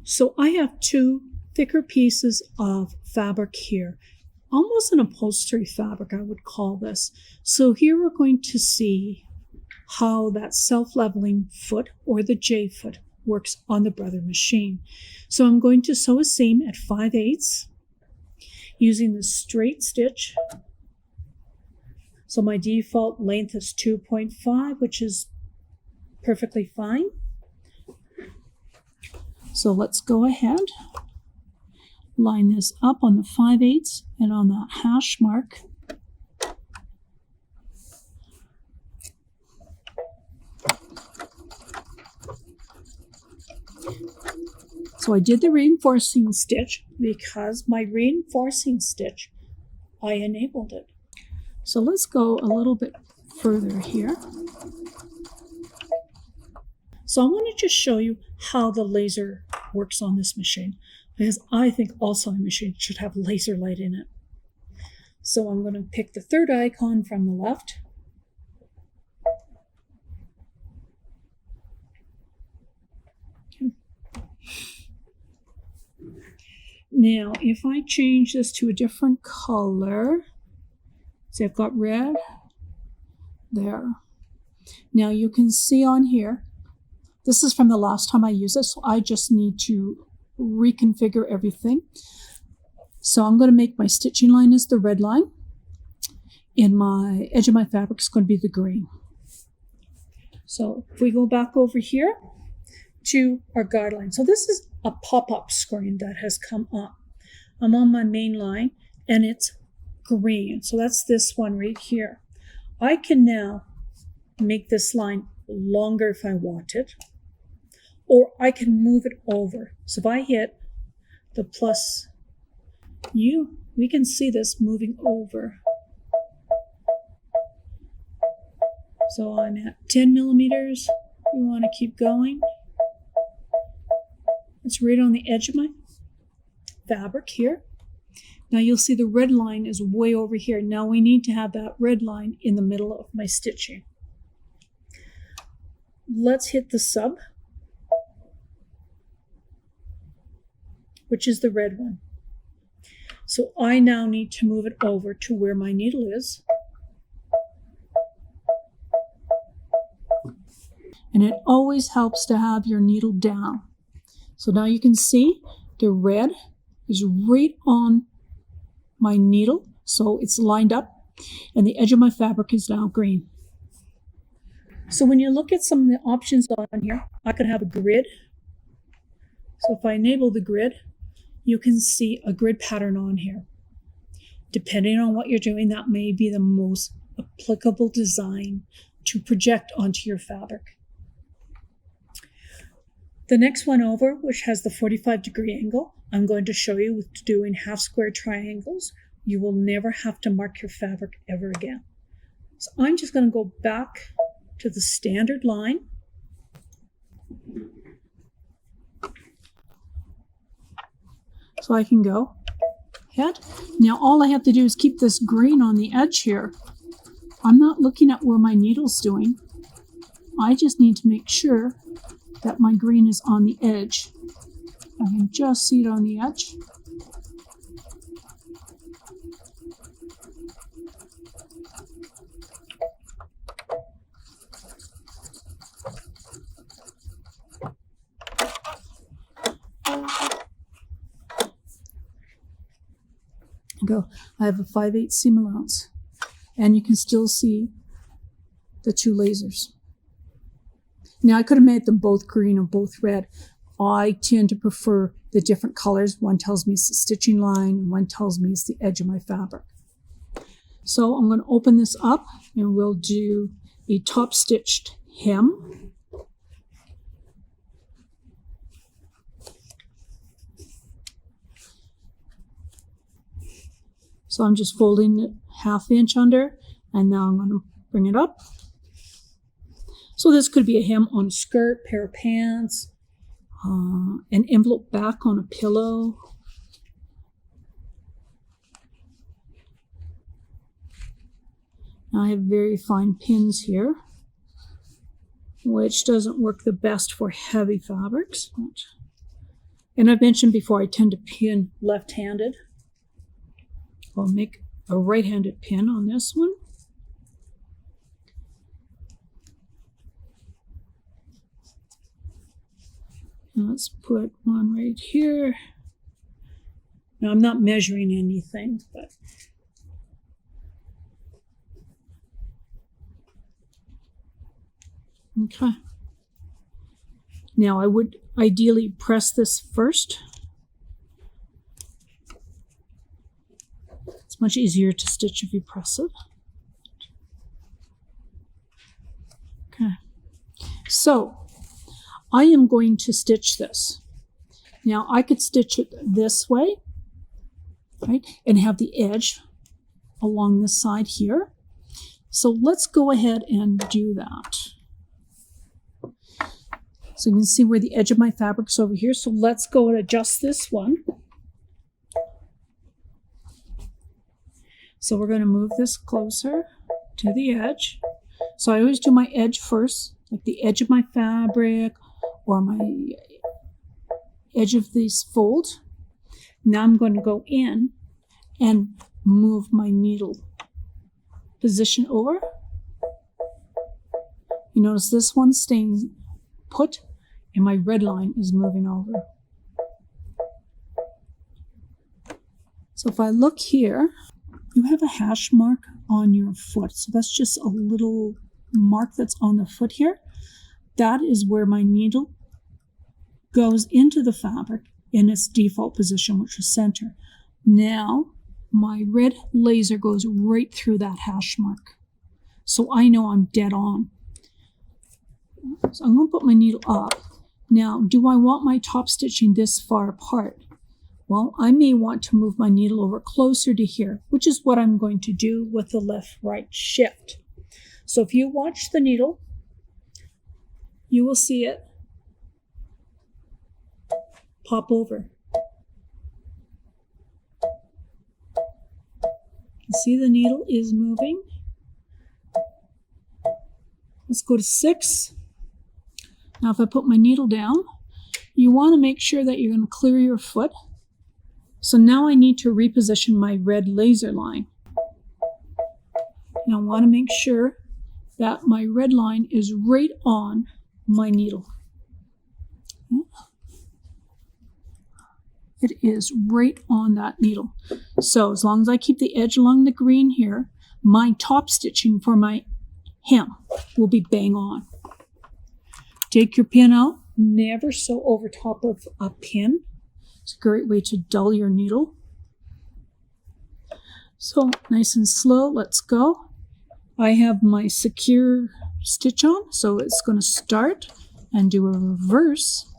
So I have two thicker pieces of fabric here, almost an upholstery fabric I would call this. So here we're going to see how that self-leveling foot, or the J foot, works on the Brother machine. So I'm going to sew a seam at 5/8 using the straight stitch. So my default length is 2.5, which is perfectly fine. So let's go ahead, line this up on the 5/8 and on that hash mark. So I did the reinforcing stitch because my reinforcing stitch, I enabled it. So let's go a little bit further here. So I want to just show you how the laser works on this machine, because I think all sewing machines should have laser light in it. So I'm going to pick the third icon from the left. Now, if I change this to a different color, see I've got red there. Now you can see on here, this is from the last time I used this, so I just need to reconfigure everything. So I'm going to make my stitching line as the red line, and my edge of my fabric is going to be the green. So if we go back over here to our guideline. So this is a pop-up screen that has come up. I'm on my main line and it's green. So that's this one right here. I can now make this line longer if I want it, or I can move it over. So if I hit the plus U, we can see this moving over. So I'm at 10 millimeters. We want to keep going. It's right on the edge of my fabric here. Now you'll see the red line is way over here. Now we need to have that red line in the middle of my stitching. Let's hit the sub, which is the red one. So I now need to move it over to where my needle is. And it always helps to have your needle down. So now you can see the red is right on my needle, so it's lined up, and the edge of my fabric is now green. So when you look at some of the options on here, I could have a grid. So if I enable the grid, you can see a grid pattern on here. Depending on what you're doing, that may be the most applicable design to project onto your fabric. The next one over, which has the 45-degree angle, I'm going to show you with doing half square triangles. You will never have to mark your fabric ever again. So I'm just going to go back to the standard line. So I can go ahead. Now all I have to do is keep this green on the edge here. I'm not looking at where my needle's doing. I just need to make sure that my green is on the edge. I can just see it on the edge. Go. I have a 5/8 seam allowance, and you can still see the two lasers. Now I could have made them both green or both red. I tend to prefer the different colors. One tells me it's the stitching line, and one tells me it's the edge of my fabric. So I'm going to open this up, and we'll do a top stitched hem. So I'm just folding it 1/2 inch under, and now I'm going to bring it up. So this could be a hem on a skirt, pair of pants, an envelope back on a pillow. Now I have very fine pins here, which doesn't work the best for heavy fabrics. And I've mentioned before, I tend to pin left-handed. I'll make a right-handed pin on this one. And let's put one right here. Now I'm not measuring anything, but okay. Now I would ideally press this first. It's much easier to stitch if you press it. Okay. So I am going to stitch this. Now I could stitch it this way, right, and have the edge along this side here. So let's go ahead and do that. So you can see where the edge of my fabric's over here. So let's go and adjust this one. So we're going to move this closer to the edge. So I always do my edge first, like the edge of my fabric or my edge of this fold. Now I'm going to go in and move my needle position over. You notice this one staying put and my red line is moving over. So if I look here, you have a hash mark on your foot. So that's just a little mark that's on the foot here. That is where my needle goes into the fabric in its default position, which is center. Now my red laser goes right through that hash mark. So I know I'm dead on. So I'm going to put my needle up. Now, do I want my top stitching this far apart? Well, I may want to move my needle over closer to here, which is what I'm going to do with the left-right shift. So if you watch the needle, you will see it pop over. You see the needle is moving. Let's go to 6. Now if I put my needle down, you want to make sure that you're going to clear your foot. So now I need to reposition my red laser line. And I want to make sure that my red line is right on my needle. It is right on that needle. So as long as I keep the edge along the green here, my top stitching for my hem will be bang on. Take your pin out, never sew over top of a pin. It's a great way to dull your needle. So nice and slow, let's go. I have my secure stitch on, so it's going to start and do a reverse.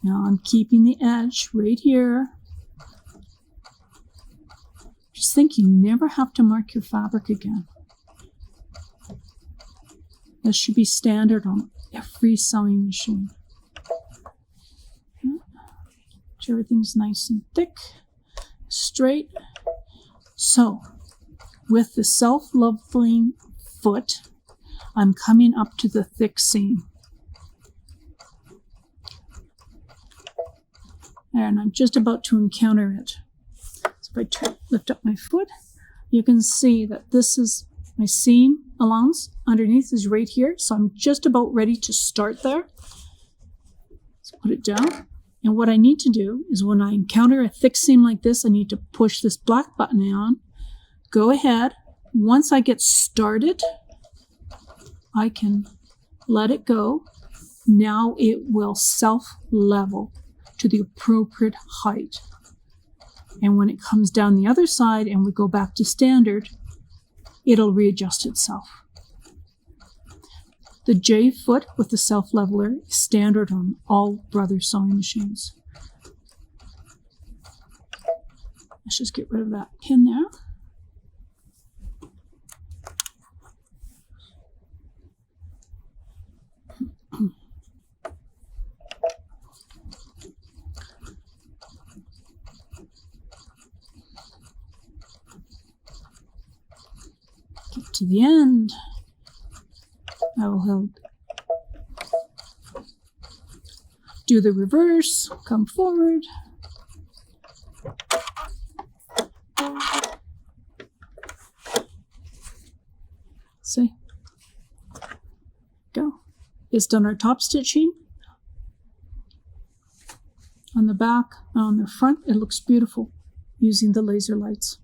Now I'm keeping the edge right here. Just think you never have to mark your fabric again. This should be standard on every sewing machine. So everything's nice and thick, straight. So with the self-leveling foot, I'm coming up to the thick seam. And I'm just about to encounter it. So if I lift up my foot, you can see that this is my seam allowance underneath is right here. So I'm just about ready to start there. Let's put it down. And what I need to do is when I encounter a thick seam like this, I need to push this black button on. Go ahead. Once I get started, I can let it go. Now it will self-level to the appropriate height. And when it comes down the other side and we go back to standard, it'll readjust itself. The J foot with the self-leveler is standard on all Brothers sewing machines. Let's just get rid of that pin there. Get to the end. I will do the reverse, come forward. See? Go. It's done our top stitching. On the back, on the front, it looks beautiful using the laser lights.